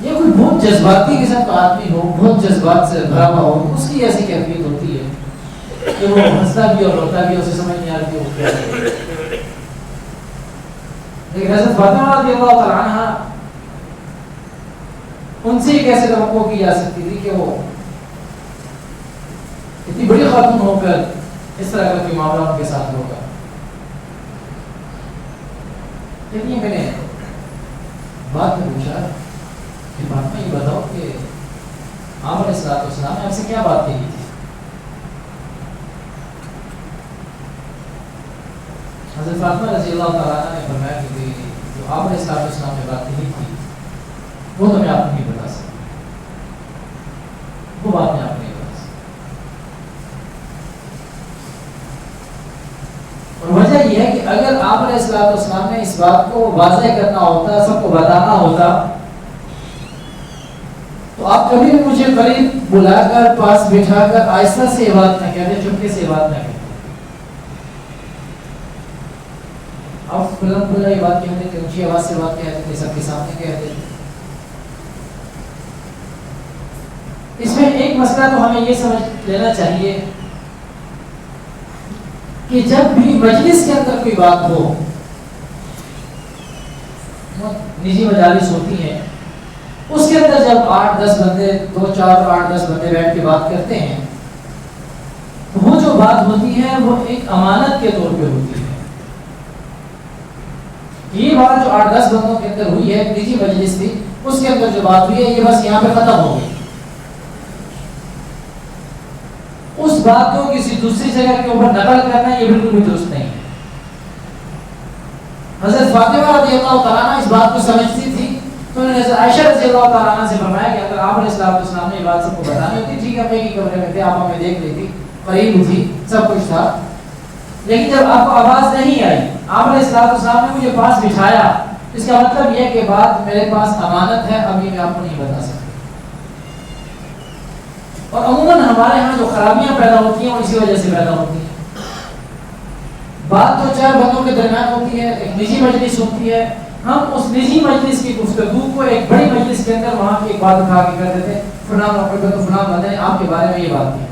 یہ کوئی بہت جذباتی قسم کا آدمی ہو، بہت جذبات سے بھرا ہوا ہو، اس کی ایسی کیفیت ہوتی ہے کہ وہ ہنستا بھی اور روتا بھی، اسے سمجھ نہیں آتی وہ کیا ہے۔ لیکن حضرت فاطمہ رضی اللہ تعالیٰ عنہ، ان سے کیسے توقع کی جا سکتی تھی کہ وہ اتنی بڑی خاتون ہو کر اس طرح کا کوئی معاملہ ان کے ساتھ ہوگا؟ لیکن میں نے بعد میں پوچھا کہ فاطمہ یہ بتاؤ کہ آپ علیہ السلام نے آپ سے کیا بات کہی تھی؟ حضرت فاطمہ رضی اللہ تعالیٰ عنہ نے فرمایا کہ جو آپ علیہ السلام نے بات کہی تھی وہ تو میں آپ کو نہیں بتا سکتا، وہ بات میں آپ کو نہیں بتا سکتا۔ اور وجہ یہ ہے کہ اگر آپ علیہ السلام نے اس بات کو واضح کرنا ہوتا، سب کو بتانا ہوتا، تو آپ کبھی بھی مجھے قریب بلا کر پاس بٹھا کر آہستہ سے یہ بات نہ کہتے، چپکے سے یہ بات نہ کہتے۔ آپ بلند بلند یہ بات کہتے کہ اونچی آواز سے بات کہتے تھے، سب کے سامنے کہتے تھے۔ اس میں ایک مسئلہ تو ہمیں یہ سمجھ لینا چاہیے کہ جب بھی مجلس کے اندر کوئی بات ہو، نجی مجالس ہوتی ہیں، اس کے اندر جب 8-10 بندے 2-4-8-10 بندے بیٹھ کے بات کرتے ہیں، تو وہ جو بات ہوتی ہے وہ ایک امانت کے طور پہ ہوتی ہے۔ یہ بات جو 8-10 بندوں کے اندر ہوئی ہے، نجی مجلس تھی، اس کے اندر جو بات ہوئی ہے یہ بس یہاں پہ ختم ہو گئی۔ اس بات کو کسی دوسری جگہ کے اوپر نقل کرنا یہ بالکل بھی درست نہیں ہے۔ حضرت فاطمہ رضی اللہ تعالیٰ عنہ اس بات کو سمجھتی تھی، تو انہوں نے حضرت عائشہ رضی اللہ تعالیٰ عنہ سے فرمایا کہ اگر آپ علیہ السلام نے یہ بات سب کو بتانی ہوتی، ٹھیک ہے، ہم ایک ہی کمرے میں تھے، آپ ہمیں دیکھ لیتی، قریب تھی، سب کچھ تھا، لیکن جب آپ کو آواز نہیں آئی، آپ علیہ السلام نے مجھے پاس بٹھایا، اس کا مطلب یہ ہے کہ بات میرے پاس امانت ہے، ابھی میں آپ کو نہیں بتا سکتا۔ اور عموماً ہمارے ہاں جو خرابیاں پیدا ہوتی ہیں وہ اسی وجہ سے پیدا ہوتی ہیں۔ بات تو 4 بندوں کے درمیان ہوتی ہے، ایک نجی مجلس ہوتی ہے، ہم اس نجی مجلس کی گفتگو کو ایک بڑی مجلس کے اندر وہاں کی ایک بات اٹھا کے کر دیتے، فلاں بندے نے آپ کے بارے میں یہ بات کی۔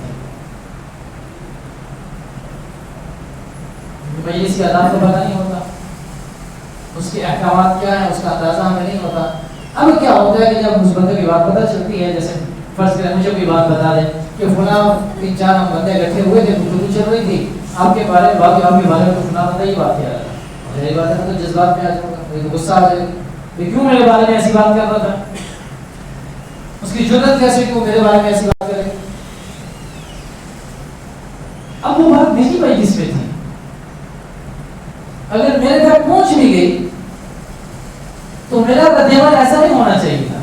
مجلس کے آداب کو پتہ نہیں ہوتا، اس کے احکامات کیا ہیں، اس کا اندازہ ہمیں نہیں ہوتا۔ اب کیا ہوتا ہے کہ جب اس بندے کی بات پتہ چلتی ہے، جیسے فرض کریں مجھے کوئی بات بتا دیں کہ فلاں 3-4 بندے اکٹھے ہوئے تھے، گفتگو چل رہی تھی آپ کے بارے میں، باقی آپ کے بارے میں تو فلاں بندہ ہی بات کیا رہا ہے، میری بات ہے تو جذبات میں آ جاؤں گا، غصہ آ جائے گا، کیوں میرے بارے میں ایسی بات کر رہا تھا، اس کی جرأت کیسے کہ وہ میرے بارے میں ایسی بات کرے۔ اب وہ بات نجی مجلس میں تھی، اگر میرے تک پہنچ بھی گئی تو میرا رد عمل ایسا نہیں ہونا چاہیے تھا۔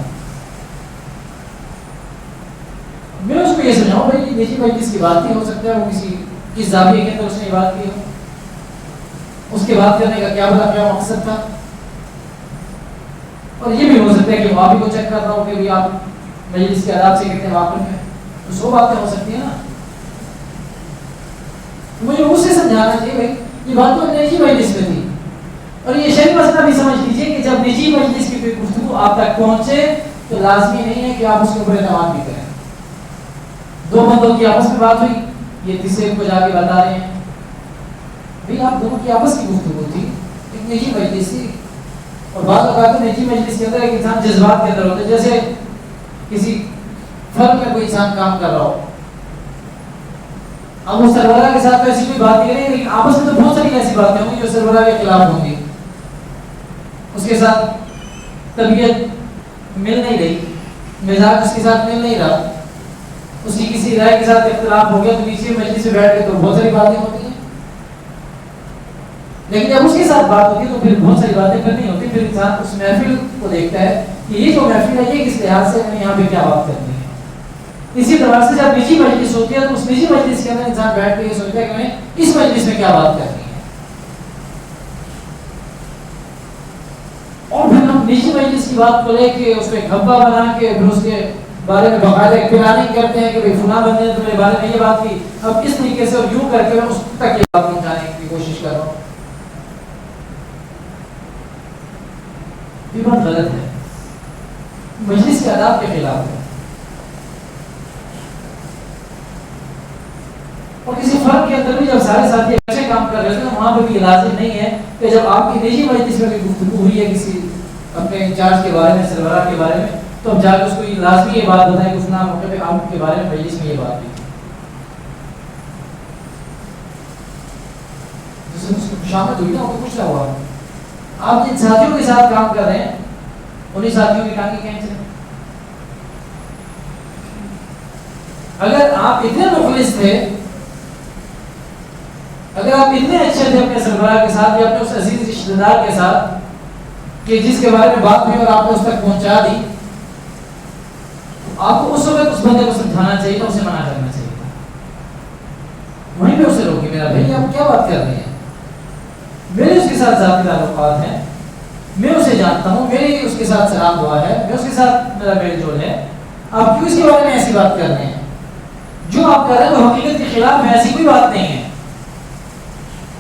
میں اس کو یہ سمجھاؤں بھائی یہ نجی مجلس کی بات نہیں ہو سکتا ہے، وہ کسی زاویے کے اندر اس نے بات کی ہو، اس کے بات کرنے کا کیا مقصد تھا، اور یہ بھی ہو سکتا ہے کہ وہ آپ ہی کو چیک کر رہا ہو کہ آپ مجلس کے آداب سے کتنے واقف ہیں، تو 100 باتیں ہو سکتی ہیں نا۔ مجھے اسے سمجھانا چاہیے بھائی یہ بات تو نجی مجلس میں تھی، اور یہ شرعی مسئلہ بھی سمجھ لیجیے کہ جب نجی مجلس کی کوئی گفتگو آپ تک پہنچے تو لازمی نہیں ہے کہ آپ اس کے اوپر اعتماد بھی کریں۔ 2 بندوں کی آپس میں بات ہوئی، یہ تیسرے کو جا کے بتا رہے ہیں، بھائی آپ دونوں کی آپس کی گفتگو تھی، ایک نجی مجلس تھی، اور بعض اوقات نجی مجلس کے اندر ایک انسان جذبات کے اندر ہوتا ہے، جیسے کسی فرق میں کوئی انسان کام کر رہا ہو، اب وہ سربراہ کے ساتھ تو ایسی کوئی بات نہیں ہے، لیکن آپس میں تو بہت ساری ایسی باتیں ہوں گی جو سربراہ کے خلاف ہوں گی، اس کے ساتھ طبیعت مل نہیں رہی، مزاج اس کے ساتھ مل نہیں رہا، اس کی کسی رائے کے ساتھ اختلاف ہو گیا، تو نیچے مجلس میں بیٹھ کے تو بہت ساری باتیں ہوتی ہیں، لیکن جب اس کے ساتھ بات ہوتی ہے تو پھر بہت ساری باتیں کرنی ہوتی، پھر انسان اس محفل کو دیکھتا ہے کہ یہ جو محفل ہے یہ کس لحاظ سے میں یہاں پہ کیا بات کرنی ہے۔ اسی طرح سے جب نجی مجلس ہوتی ہے تو اس نجی مجلس کے اندر انسان بیٹھ کے یہ سوچتا ہے کہ میں اس مجلس میں کیا بات کرنی ہے، اور پھر ہم نجی مجلس کی بات کو لے کے اس کو ایک گھبا بنا کے پھر اس کے بارے میں باقاعدہ ایک پلاننگ کرتے ہیں کہ بھائی فلاں بندے نے تمہارے بارے میں یہ بات کی، اب اس طریقے سے اور یوں کر کے میں اس تک یہ بات پہنچانے کی کوشش کر رہا ہوں، یہ بات غلط ہے۔ مجلس کے آداب کے خلاف ہے. اور کسی فرق کے اندر بھی جب سارے ساتھی اچھے کام کر رہے ہیں وہاں پہ بھی لازم نہیں ہے کہ جب آپ کی نجی مجلس میں گفتگو ہوئی ہے کسی اپنے انچارج کے بارے میں, سربراہ کے بارے میں, تو اب جا کے اس کو یہ لازمی یہ بات بتائیں کہ اس نام موقع پہ آپ کے بارے میں مجلس میں یہ بات ہوئی جس سے اس کو شامل ہوئی نا, وہ کچھ نہ ہوا. آپ جن ساتھیوں کے ساتھ کام کر رہے ہیں انہیں ساتھیوں کے کام کی کہیں سے اگر آپ اتنے مخلص تھے, اگر آپ اتنے اچھے تھے اپنے سربراہ کے ساتھ یا اپنے اس عزیز رشتہ دار کے ساتھ کہ جس کے بارے میں بات ہوئی اور آپ نے اس تک پہنچا دی, آپ کو اس وقت اس بندے کو سمجھانا چاہیے تھا, اسے منع کرنا چاہیے تھا. وہیں پہ اسے روکے, میرا بھائی آپ کیا بات کر رہے ہیں, میرے اس کے ساتھ ذاتی تعلقات ہیں, میں اسے جانتا ہوں, میرے اس کے ساتھ سلام ہوا ہے, میں اس کے ساتھ میرا میل جول ہے, آپ کیوں اس کے بارے میں ایسی بات کر رہے ہیں؟ جو آپ کر رہے ہیں وہ حقیقت کے خلاف ہے, ایسی کوئی بات نہیں ہے.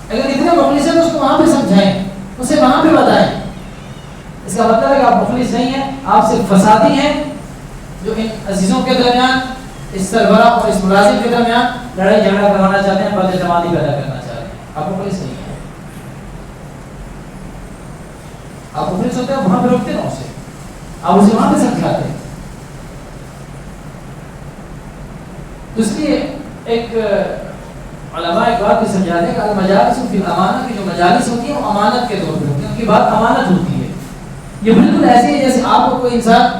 اگر اتنے مخلص ہیں تو اس کو وہاں پہ سمجھائیں, اسے وہاں پہ بتائیں. اس کا مطلب ہے کہ آپ مخلص نہیں ہیں, آپ صرف فسادی ہیں جو ان عزیزوں کے درمیان, اس سربراہ اور اس ملازم کے درمیان لڑائی جھگڑا کروانا چاہتے ہیں, بد اعتمادی پیدا کرنا چاہتے ہیں. آپ مخلص نہیں ہیں. آپ مخلص ہوتے ہیں وہاں پہ روکتے نا اسے, آپ اسے وہاں پہ سمجھاتے ہیں. تو اس لیے ایک علماء ایک بات بھی سمجھاتے ہیں کہ المجالس فی الامانہ, کی جو مجالس ہوتی ہیں وہ امانت کے طور پہ ہوتی ہیں, ان کی بات امانت ہوتی ہے. یہ بالکل ایسے ہی جیسے آپ کو کوئی انسان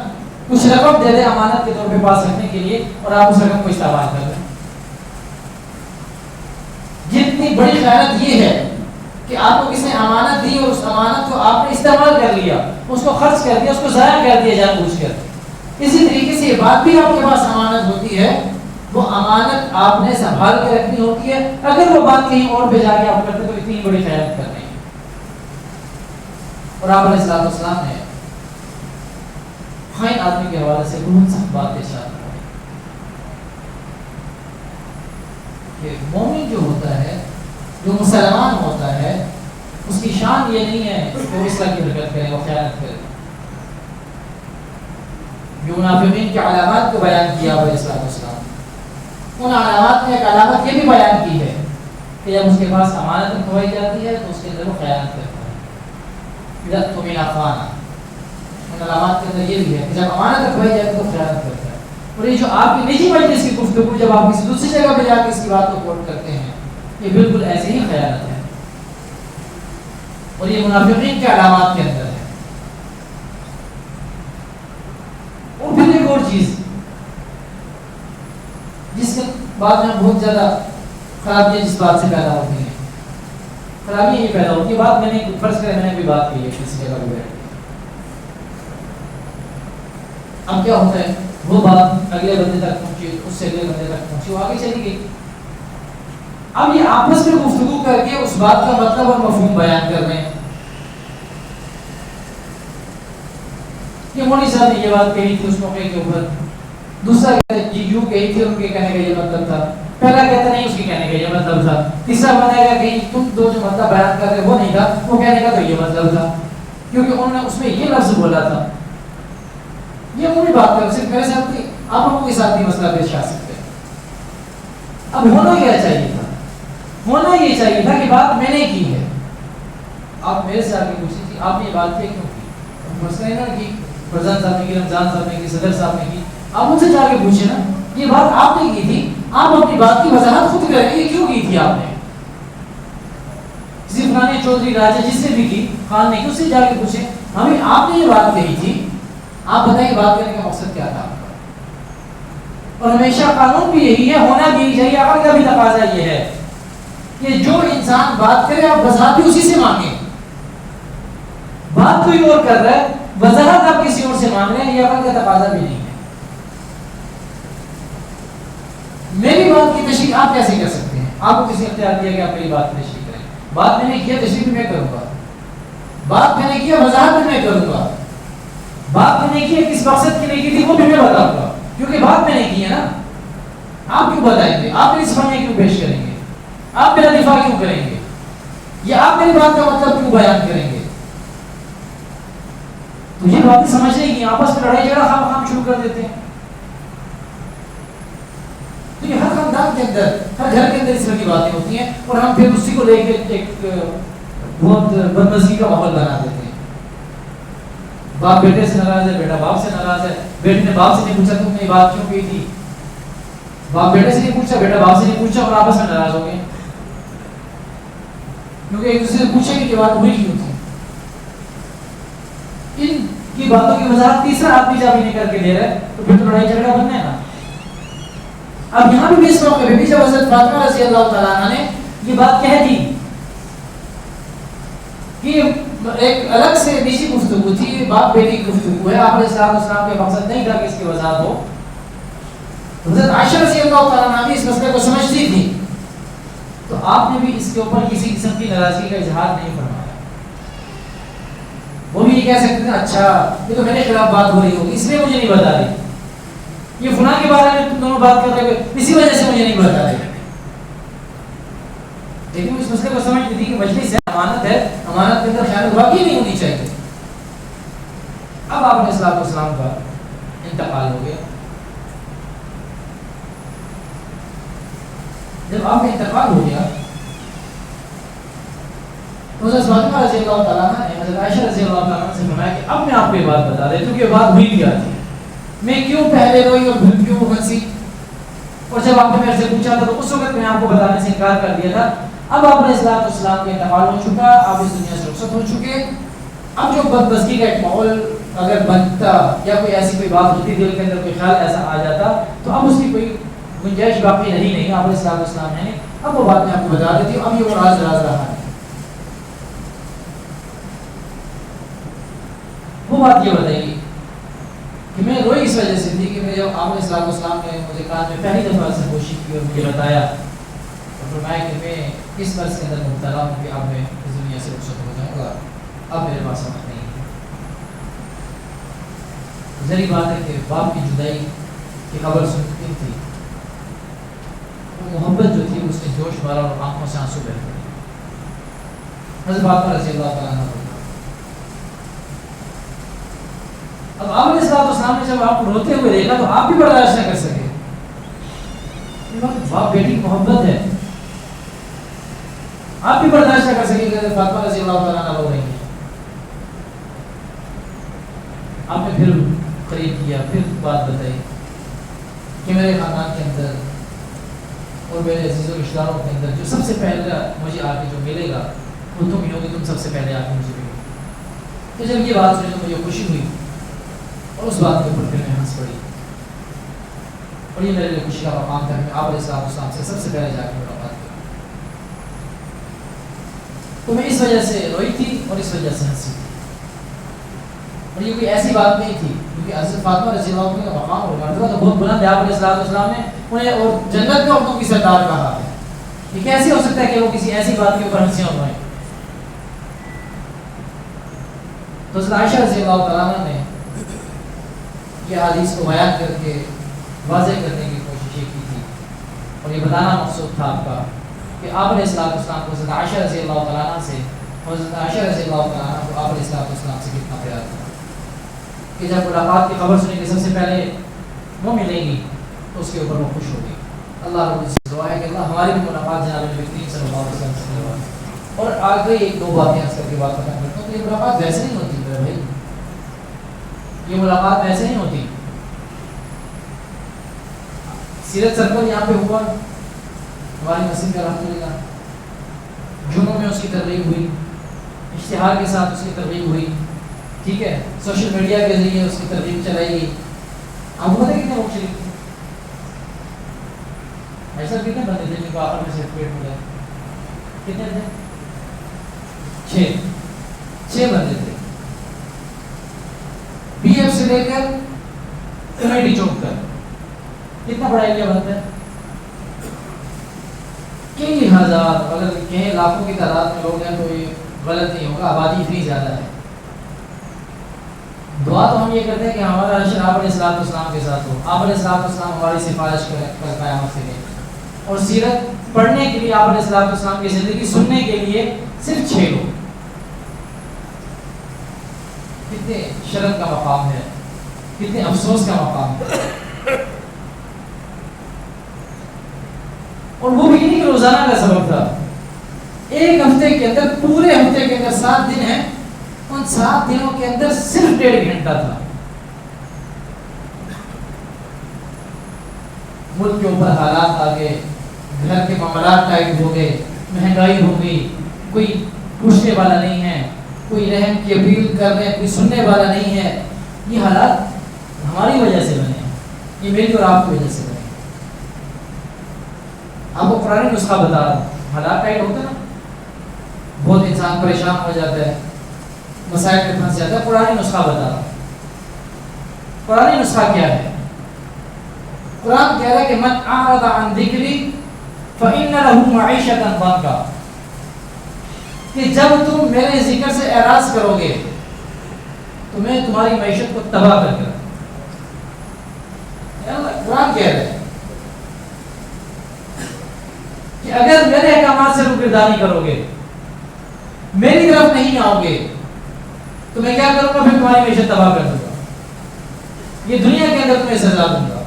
کچھ رقم دے دے امانت کے طور پہ پاس رکھنے کے لیے اور آپ اس رقم کو استعمال کر لیں. جتنی بڑی خیانت یہ ہے کہ آپ کو کسی نے امانت دی اور اس امانت کو آپ نے استعمال کر لیا, اس کو خرچ کر دیا, اس کو ضائع کر دیا جان بوجھ کر. اسی طریقے سے یہ بات بھی آپ کے پاس امانت ہوتی ہے, وہ امانت آپ نے سنبھال کے رکھنی ہوتی ہے. اگر وہ بات کہیں اور پہ جا کے آپ کرتے تو اتنی بڑی خیانت کر رہے ہیں. اور آپ علیہ السلام نے خائن آدمی کے حوالے سے بہت سخت بات ارشاد فرمائی کہ مومن جو ہوتا ہے, جو مسلمان ہوتا ہے, اس کی شان یہ نہیں ہے کہ وہ اس طرح کی حرکت کرے, وہ خیانت کرے. جو منافقین کی علامات کو بیان کیا علیہ السلام, ان علامات میں ایک علامت یہ بھی بیان کی ہے کہ جب اس کے پاس امانت رکھوائی جاتی ہے تو اس کے اندر وہ خیانت کرتا ہے. تمہیں خانہ, ان علامات کے اندر یہ بھی ہے کہ جب امانت رکھوائی جاتی ہے تو خیانت کرتا ہے. اور یہ جو آپ کی نجی مجلس کی گفتگو جب آپ کسی دوسری جگہ پہ جا کے اس کی بات کو کوٹ کرتے ہیں, یہ بالکل ایسے ہی خیانت ہے, اور یہ منافقین کے علامات کے اندر ہے. اور پھر ایک اور چیز جس کے بعد میں بہت زیادہ خرابیاں جس بات سے پیدا ہوتی ہیں, خرابیاں یہ پیدا ہوتی ہے, بات میں نے فرض کرے میں نے بھی بات کی ہے کسی جگہ پہ بیٹھ کے, اب کیا ہوتا ہے وہ بات اگلے بندے تک پہنچی, اس سے اگلے بندے تک پہنچی, وہ آگے چلی گئی. اب یہ آپس میں گفتگو کر کے اس بات کا مطلب اور مفہوم بیان کر رہے ہیں. یہ مولوی صاحب نے یہ بات کہی تھی اس موقع کے اوپر, دوسرا یوں کہی تھی, ان کے کہنے کا یہ مطلب تھا, پہلا کہتا نہیں اس کے کہنے کا یہ مطلب تھا, تیسرا بنے گا کہ تم دو جو مطلب بیان کر رہے وہ نہیں تھا, وہ کہنے کا تو یہ مطلب تھا, کیونکہ انہوں نے اس میں یہ لفظ بولا تھا. یہ وہی بات کر, صرف میرے ساتھ نہیں, آپ لوگوں کے ساتھ بھی مسئلہ پیش آ سکتے ہیں. اب ہونا کیا چاہیے تھا, ہونا یہ چاہیے تھا کہ بات میں نے کی ہے, آپ میرے سے آگے پوچھی تھی, آپ نے یہ بات کیوں کی, مسئلہ ہے نا کہ پردھان صاحب نے کی, رمضان صاحب نے کی, صدر صاحب نے کی, آپ مجھ سے جا کے پوچھیں نا, یہ بات آپ نے کی تھی, آپ اپنی بات کی وضاحت خود کریں, یہ کیوں کی تھی آپ نے, کسی فلانے چودھری راجہ جس سے بھی کی, خان نے کی, اس سے جا کے پوچھیں ہمیں آپ نے یہ بات کہی تھی, آپ بتائیں بات کرنے کا مقصد کیا تھا. اور ہمیشہ قانون بھی یہی ہے, ہونا بھی یہی چاہیے, عقل کا بھی تقاضا یہ ہے کہ جو انسان بات کرے آپ وضاحت بھی اسی سے مانگیں. بات کوئی اور کر رہا ہے, وضاحت آپ کسی اور سے مانگ رہے ہیں, یہ عقل کا تقاضا بھی نہیں ہے. میری بات کی تشریح آپ کیسے کر سکتے ہیں, آپ کو کسی اختیار دیا کہ آپ میری بات کی تشریح کریں. بات میں نے کیا, تشریح بھی میں کروں گا, بات میں نے کیا, وضاحت بھی میں کروں گا, بات میں نے کی کس مقصد کے لیے کی تھی وہ بھی میں بتاؤں گا, کیونکہ بات میں نے کی ہے نا. آپ کیوں بتائیں گے, آپ میری سمجھنے کیوں پیش کریں گے, آپ میرا دفاع کیوں کریں گے, یا آپ میری بات کا مطلب کیوں بیان کریں گے. تو یہ باتیں سمجھ نہیں کی، آپس میں لڑائی جھگڑا خام شروع کر دیتے ہیں. تو یہ ہر خاندان کے اندر، ہر گھر کے اندر اس طرح کی باتیں ہوتی ہیں، اور ہم پھر اسی کو لے کے ایک بہت بدمزگی کا ماحول بنا دیتے ہیں. باپ بیٹے سے ناراض ہے، بیٹا باپ سے ناراض ہے، بیٹے نے باپ سے نہیں پوچھا تم نے یہ بات کیوں کی تھی، باپ بیٹے سے نہیں پوچھا، بیٹا باپ سے نہیں پوچھا، اور آپس میں ناراض ہو گئے کیونکہ ایک دوسرے سے پوچھے کہ بات ہوئی کیوں تھی. ان کی باتوں کی وضاحت تیسرا آدمی جب نہیں کر کے دے رہا ہے تو پھر تو لڑائی جھگڑا بننا ہے نا. اب یہاں بھی اس موقع پہ بھی جب حضرت فاطمہ رضی اللہ تعالیٰ عنہ نے یہ بات کہہ دی کہ ایک الگ سے نجی گفتگو تھی، باپ بیٹی کی گفتگو ہے، آپ علیہ السلام کے مقصد نہیں تھا کہ اس کی وضاحت ہو. حضرت عائشہ رضی اللہ تعالیٰ عنہ بھی اس مسئلے کو سمجھتی تھی، تو آپ نے بھی اس کے اوپر کسی قسم کی ناراضگی کا اظہار نہیں فرمایا. وہ بھی یہ کہہ سکتے ہیں اچھا یہ تو میرے خلاف بات ہو رہی ہوگی اس لیے مجھے نہیں بتا رہی، یہ فلاں کے بارے میں تم دونوں بات کر رہے ہو اسی وجہ سے مجھے نہیں بتا رہے. لیکن اس مسئلے کو سمجھتی تھی کہ مجلس ہے، امانت ہے، امانت کے اندر خیانت واقعی نہیں ہونی چاہیے. اب آپ علیہ السلام کا انتقال ہو گیا. جب آپ کا انتقال ہو گیا تو حضرت فاطمہ رضی اللہ تعالیٰ عنہ نے حضرت عائشہ رضی اللہ تعالیٰ عنہ سے فرمایا کہ اب میں آپ کو یہ بات بتا دیتا ہوں کہ یہ بات ہوئی کیا تھی، میں کیوں پہلے روئی اور پھر کیوں ہنسی، اور جب آپ نے میرے سے پوچھا تھا تو اس وقت میں آپ کو بتانے سے انکار کر دیا تھا. اب آپ علیہ السلام کا انتقال ہو چکا، آپ اس دنیا سے رخصت ہو چکے. اب جو بدمزگی کا ایک ماحول اگر بنتا یا کوئی ایسی کوئی بات ہوتی دل کے اندر کوئی خیال ایسا آ جاتا تو اب اس کی کوئی گنجائش باقی رہی نہیں. آپ علیہ السلام نے اب وہ بات میں آپ کو بتا دیتی ہوں. اب یہ وہ راز رہا ہے. وہ بات یہ بتائیے کہ میں روئی اس وجہ سے تھی کہ میں جب آپ علیہ السلام نے مجھے کہا میں پہلی دفعہ سے کوشش کی اور مجھے بتایا اور فرمایا کہ میں اس فرض کے اندر مبتلا ہوں کہ اب میں اس دنیا سے رخصت ہو جاؤں گا، اب میرے پاس وقت نہیں ہے. ظاہری بات ہے کہ باپ کی جدائی کی خبر سنتی تھی، وہ محبت جو تھی اس نے جوش مارا اور آنکھوں سے آنسو بہہ گئے. حضرت فاطمہ رضی اللہ تعالیٰ عنہ اب آپ علیہ السلام نے جب آپ کو روتے ہوئے دیکھا تو آپ بھی برداشت نہ کر سکے. باپ بیٹی کی محبت ہے، آپ بھی برداشت نہ کر سکے کہ فاطمہ رضی اللہ تعالیٰ عنہ رو رہی ہیں. آپ نے پھر قریب کیا، پھر بات بتائی کہ میرے خاندان کے اندر اور میرے عزیز و رشتہ داروں کے اندر جو سب سے پہلے مجھے آ کے جو ملے گا وہ تم ہی ہوگی، تم سب سے پہلے آ کے مجھے ملے. تو جب یہ بات سنی تو مجھے خوشی ہوئی اور اس بات کے اوپر پھر میں ہنس پڑی اور یہ میرے لیے خوشی کا مقام تھا کہ آپ علیہ السلام سے سب سے پہلے جا کے ملاقات کی. تو میں اس وجہ سے روئی تھی اور اس وجہ سے ہنسی تھی. اور یہ کوئی ایسی بات نہیں تھی کیونکہ حضرت فاطمہ رضی اللہ عنہ کا مقام اور مرتبہ تو بہت بلند ہے. آپ علیہ السلام نے انہیں اور جنت میں عورتوں کی سردار کہا ہے. یہ کیسے ہو سکتا ہے کہ وہ کسی ایسی بات کے اوپر ہنسیاں اڑائیں. تو حضرت عائشہ رضی اللہ تعالیٰ عنہ نے یہ حدیث کو بیان کر کے واضح کرنے کی کوشش کی تھی اور یہ بتانا مقصود تھا آپ کا کہ آپ علیہ السلام کو حضرت عائشہ رضی اللہ تعالیٰ عنہ سے اور حضرت عائشہ رضی اللہ تعالیٰ عنہ کو آپ علیہ السلام سے کتنا پیار تھا کہ جب ملاقات کی خبر سنیں گے سب سے پہلے وہ ملیں گی تو اس کے اوپر وہ خوش ہوگی. اللہ رب العزت سے دعا ہے کہ اللہ ہماری بھی ملاقات جناب نبی کریم صلی اللہ علیہ وسلم سے کروا. اور آگے ایک دو باتیں عرض کر کے بات ختم کرتا ہوں. تو یہ ملاقات ویسے نہیں ہوتی میرے بھائی، یہ ملاقات ویسے نہیں ہوتی. سیرت سرکل یہاں پہ ہوا ہماری مسجد کا الحمدللہ، جمعوں میں اس کی ترغیب ہوئی، اشتہار کے ساتھ اس کی ترغیب ہوئی، ٹھیک ہے، سوشل میڈیا کے ذریعے اس کی ترغیب چلائی گئی. آپ کو پتہ کتنے لوگ شریک تھے؟ ایسا کتنے بندے تھے جن کو آخر میں سرٹیفکیٹ ملا؟ کتنے تھے؟ 6 بندے تھے. بی ایف سے لے کر کمیٹی چوک تک کتنا بڑا ایریا بنتا ہے؟ کئی ہزار، اگر کہیں لاکھوں کی تعداد میں لوگ ہیں تو یہ غلط نہیں ہوگا، آبادی اتنی زیادہ ہے. دعا تو ہم یہ کرتے ہیں کہ ہمارا عشر آپ علیہ السلام کے ساتھ ہو، آپ علیہ السلام ہماری سفارش کر قیامت سے دیں. اور سیرت پڑھنے کے لیے آپ علیہ السلام کی زندگی سننے کے لیے صرف 6 لوگ. کتنے شرم کا مقام ہے، کتنے افسوس کا مقام ہے. اور وہ بھی نہیں کہ روزانہ کا سبق تھا، ایک ہفتے کے اندر، پورے ہفتے کے اندر 7 دن ہیں، ان 7 دنوں کے اندر صرف 1.5 گھنٹہ تھا. ملک کے اوپر حالات آ گئے، گھر کے معاملات ٹائٹ ہو گئے، مہنگائی ہو گئی، کوئی پوچھنے والا نہیں ہے، کوئی رحم کی اپیل کر رہے ہیں، کوئی سننے والا نہیں ہے. یہ حالات ہماری وجہ سے بنے ہیں، یہ میری اور آپ کی وجہ سے بنے ہیں. آپ کو پرانی نسخہ بتا رہا ہوں. حالات ٹائٹ ہوتے نا، بہت انسان پریشان ہو جاتا ہے، مسائل میں پھنس جاتا ہے. پرانی نسخہ بتا رہا ہوں. پرانی نسخہ کیا ہے؟ قرآن کہہ رہا ہے کہ من اعرض عن ذکری فإن له معیشۃ ضنکا، کہ جب تم میرے ذکر سے اعراض کرو گے تو میں تمہاری معیشت کو تباہ کر کے رکھوں. قرآن کہہ رہا ہے کہ اگر میرے احکامات سے روگردانی کرو گے، میری طرف نہیں آؤ گے، تو میں کیا کروں گا؟ پھر تمہاری معیشت تباہ کر دوں گا. یہ دنیا کے اندر تمہیں سزا دوں گا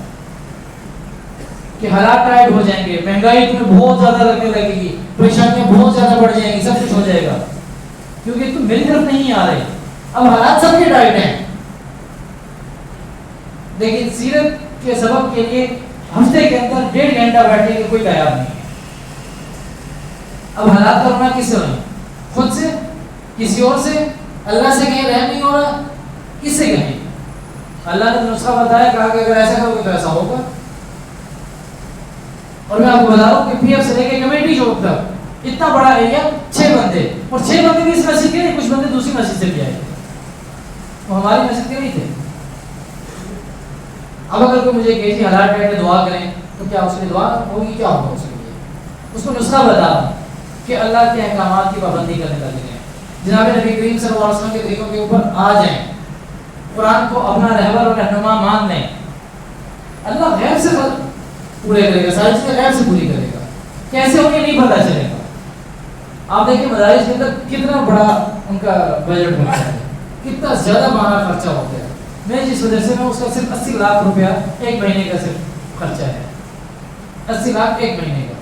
کہ حالات ٹائٹ ہو جائیں گے، مہنگائی تمہیں بہت زیادہ لگنے لگے گی، پریشانیاں بہت زیادہ بڑھ جائیں گی، سب کچھ ہو جائے گا کیونکہ تم میری طرف نہیں آ رہے. اب حالات سب کے ٹائٹ ہیں، لیکن سیرت کے سبب کے لیے ہفتے کے اندر 1.5 گھنٹہ بیٹھنے کے کوئی تیار نہیں ہے. اب حالات کا رونا کس سے ہونا؟ خود سے؟ کسی اور سے؟ اللہ سے کہیں رحم نہیں ہو رہا؟ کس سے کہیں؟ اللہ نے نسخہ بتایا، کہا کہ اگر ایسا کرو گے تو ایسا ہوگا. اور میں آپ کو بتا رہا ہوں کہ پی ایف سے لے کے کمیٹی چوک تک اتنا بڑا ایریا، 6 بندے، اور 6 بندے بھی اس مسجد کے نہیں، کچھ بندے دوسری مسجد سے بھی آئے، وہ ہماری مسجد کے نہیں تھے. اب اگر کوئی مجھے کہ جی حالات ٹائٹ ہے دعا کریں، تو کیا اس کی دعا ہوگی؟ کیا ہوگا اس کے لیے؟ اس کو نسخہ بتا رہا ہوں کہ اللہ کے احکامات کی پابندی کرنے لگے ہیں. جناب نبی کریم صلی اللہ علیہ وسلم کے طریقوں کے اوپر آ جائیں، قرآن کو اپنا رہبر اور رہنما مان لیں. اللہ غیب سے پورے کرے گا، ساری چیزیں غیب سے پوری کرے گا. کیسے ہوگی نہیں پتہ چلے گا. آپ دیکھیں مدارس کے اندر کتنا بڑا ان کا بجٹ ہوتا ہے، کتنا زیادہ ماہانہ خرچہ ہوتا ہے. میں جس مدرسے میں، اس کا صرف 80 لاکھ روپیہ ایک مہینے کا صرف خرچہ ہے. 80 لاکھ ایک مہینے کا،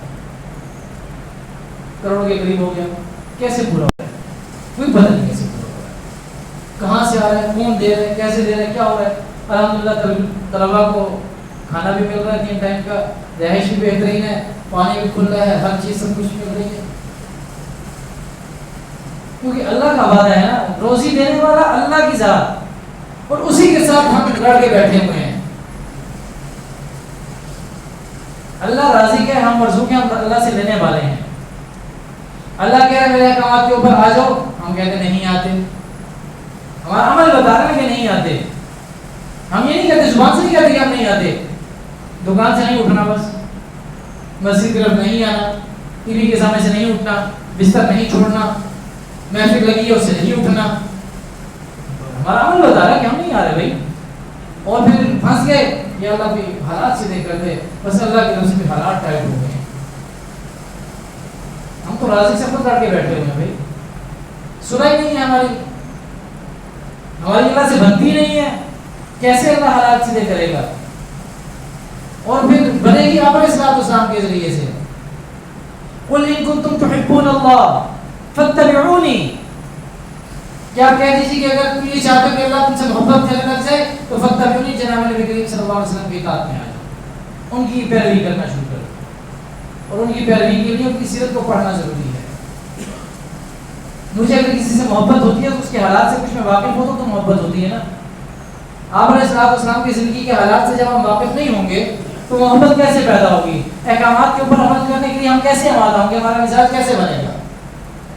کروڑوں کے قریب ہو گیا. کیسے پورا ہو رہا ہے؟ کوئی پتہ نہیں کیسے پورا ہو رہا ہے، کہاں سے آ رہا ہے، کون دے رہے ہیں، کیسے دے رہے ہیں، کیا ہو رہا ہے. الحمدللہ طلباء کو کھانا بھی مل رہا ہے 3 ٹائم کا، رہائش بھی بہترین ہے، پانی بھی کھل رہا ہے، ہر چیز سب کچھ مل رہی ہے. کیونکہ اللہ کا وعدہ ہے نا، روزی دینے والا اللہ کی ذات، اور اسی کے ساتھ ہم لڑ کے بیٹھے ہوئے ہیں. اللہ راضی ہے، ہم مرزوق ہیں، ہم اللہ سے لینے والے ہیں. اللہ کہہ رہا ہے میرے احکامات کے اوپر آ جاؤ، ہم کہتے نہیں آتے. ہمارا عمل بتا رہا ہے کہ نہیں آتے. ہم یہ نہیں کہتے، زبان سے نہیں کہتے کہ ہم نہیں آتے. دکان سے نہیں اٹھنا، بس مسجد کی طرف نہیں آنا، ٹی وی کے سامنے سے نہیں اٹھنا، بستر نہیں چھوڑنا، محفل لگی ہے اس سے نہیں اٹھنا. ہمارا عمل بتا رہا ہے کہ ہم نہیں آ رہے بھائی. اور پھر پھنس گئے، یہ اللہ کے حالات سیدھے کر دے، بس اللہ کی طرف سے بھی حالات ٹائٹ ہو گئے. ہم تو راضی سے خود لڑ کے بیٹھے ہوئے ہیں بھائی. سنا ہی نہیں ہے ہماری اللہ سے بنتی نہیں ہے. کیسے اللہ حالات سیدھے کرے گا؟ اور پھر بنے گی آپ علیہ السلام کے ذریعے سے. قل ان کنتم تحبون اللہ فاتبعونی. کیا کہہ دیجیے کہ اگر تم یہ چاہتے ہو کہ اللہ تم سے محبت کرنے لگ جائے تو فاتبعونی، جناب نبی کریم صلی اللہ علیہ وسلم کی اطاعت میں آ جاؤ، ان کی پیروی کرنا شروع کرو. اور ان کی پیروی کے لیے ان کی سیرت کو پڑھنا ضروری ہے. مجھے اگر کسی سے محبت ہوتی ہے تو اس کے حالات سے کچھ میں واقف ہوتا تو محبت ہوتی ہے نا. آپ علیہ السلام کی زندگی کے حالات سے جب ہم واقف نہیں ہوں گے تو محبت کیسے پیدا ہوگی؟ احکامات کے اوپر عمل کرنے کے لیے ہم کیسے آمادہ ہوں گے؟ ہمارا مزاج کیسے بنے گا؟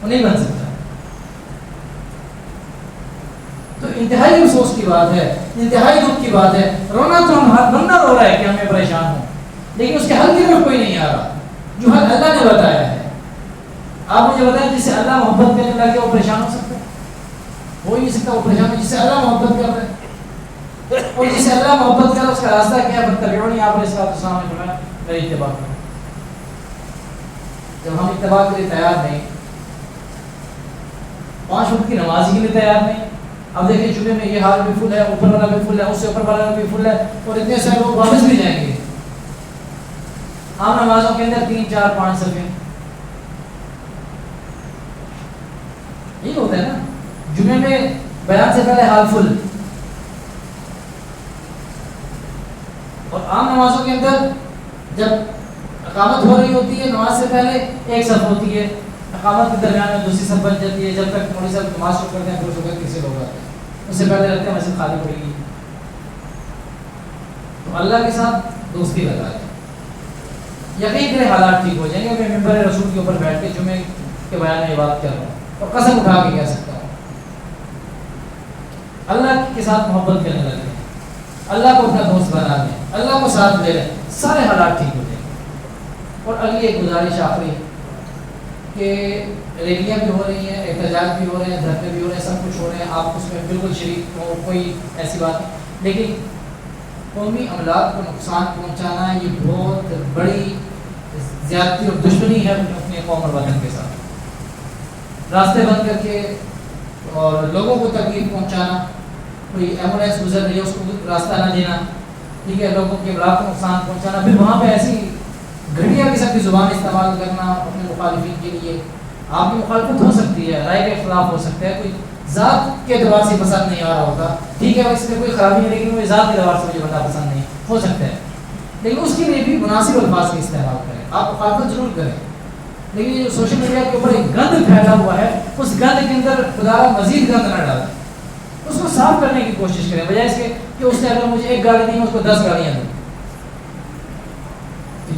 وہ نہیں بن سکتا. تو انتہائی افسوس کی بات ہے، انتہائی دکھ کی بات ہے. رونا تو ہم ہر بندہ رو رہا ہے کہ ہمیں پریشان ہوں، لیکن اس کے حل کی طرف کوئی نہیں آ رہا جو حل اللہ نے بتایا ہے. آپ مجھے بتائیں جس سے اللہ محبت کرنے لگے وہ پریشان ہو سکتا ہے؟ ہو ہی نہیں سکتا. وہ پریشان ہے جس سے اللہ محبت کر رہے ہیں. اور جسے اللہ محبت کرے اس کا راستہ کیا ہے؟ فاتبعونی. آپ علیہ السلام نے فرمایا میری اتباع کرو. جب ہم اتباع کے لیے تیار نہیں، 5 وقت کی نماز کے لیے تیار نہیں، اب دیکھیں جمعے میں یہ ہال بھی فل ہے، اوپر والا بھی فل ہے، اس سے اوپر والا بھی فل ہے، اور اتنے سارے لوگ واپس بھی جائیں گے. عام نمازوں کے اندر 3 4 5 صفیں یہی ہوتا ہے نا. جمعے میں بیان سے پہلے ہال فل، اور عام نمازوں کے اندر جب اقامت ہو رہی ہوتی ہے نماز سے پہلے ایک صف ہوتی ہے، اقامت کے درمیان میں دوسری صف بن جاتی ہے، جب تک مولوی صاحب نماز شروع کرتے ہیں پھر اس وقت کسی لوگ آتے ہیں، اس سے پہلے رکھتے ہیں مسجد خالی پڑے گی. تو اللہ کے ساتھ دوستی لگائے، یقین کرے حالات ٹھیک ہو جائیں گے. میں ممبر رسول کے اوپر بیٹھ کے جمعے کے بیان میں یہ بات کر رہا ہوں اور قسم اٹھا کے کہہ سکتا ہوں، اللہ کے ساتھ محبت کرنے لگے، اللہ کو اپنا دوست بنا لیں، اللہ کو ساتھ لے لیں، سارے حالات ٹھیک ہو جائیں گے. اور اگلی ایک گزارش آخری کہ ریلیاں بھی ہو رہی ہیں، احتجاج بھی ہو رہے ہیں، دھرنے بھی ہو رہے ہیں، سب کچھ ہو رہے ہیں، آپ اس میں بالکل شریک ہو، کوئی ایسی بات نہیں، لیکن قومی املاک کو نقصان پہنچانا یہ بہت بڑی زیادتی اور دشمنی ہے اپنے قوم اور وطن کے ساتھ. راستے بند کر کے اور لوگوں کو تکلیف پہنچانا، کوئی ایمبولینس گزر رہی ہے اس کو راستہ نہ دینا، ٹھیک ہے، لوگوں کے املاک کو نقصان پہنچانا، پھر وہاں پہ ایسی گھٹیا قسم کی زبان استعمال کرنا اپنے مخالفین کے لیے. آپ کی مخالفت ہو سکتی ہے، رائے کے خلاف ہو سکتا ہے، کوئی ذات کے اعتبار سے پسند نہیں آ رہا ہوتا، ٹھیک ہے، اس میں کوئی خرابی نہیں، لیکن وہ ذات کے اعتبار سے مجھے بندہ پسند نہیں ہو سکتا ہے، لیکن اس کے لیے بھی مناسب الفاظ کا استعمال کریں. آپ مخالفت ضرور کریں، لیکن یہ سوشل میڈیا کے اوپر ایک گند پھیلا ہوا ہے، اس گند کے اندر خدا مزید گند نہ ڈالیں، اس کو صاف کرنے کی کوشش کریں، بجائے اس کے کہ اس نے اگر مجھے 1 گاڑی دی میں اس کو 10 گاڑیاں دوں.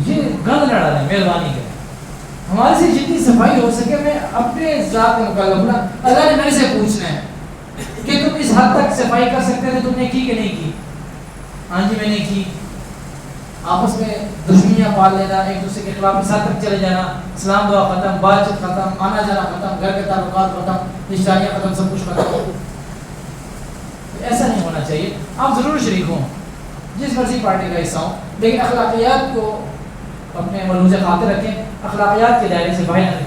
یہ گند نہ ڈالیں، مہربانی کریں. ہمارے سے جتنی صفائی ہو سکے میں اپنے ذات میں مکلف ہوں. اللہ نے میرے سے پوچھنا ہے کہ تم اس حد تک صفائی کر سکتے تھے، تم نے کی کہ نہیں کی؟ ہاں جی میں نے کی. آپس میں دشمنیاں پال لینا، ایک دوسرے کے خلاف اس حد تک چلے جانا، اسلام دعا ختم، بات چیت ختم، آنا جانا ختم، گھر کے تعلقات ختم، رشتہاریاں ختم، سب کچھ ختم. ایسا نہیں ہونا چاہیے. آپ ضرور شریک ہوں، جس مرضی پارٹی کا حصہ ہوں، لیکن اخلاقیات کو اپنے ملوز خاطر رکھیں، اخلاقیات کے دائرے سے باہر نہ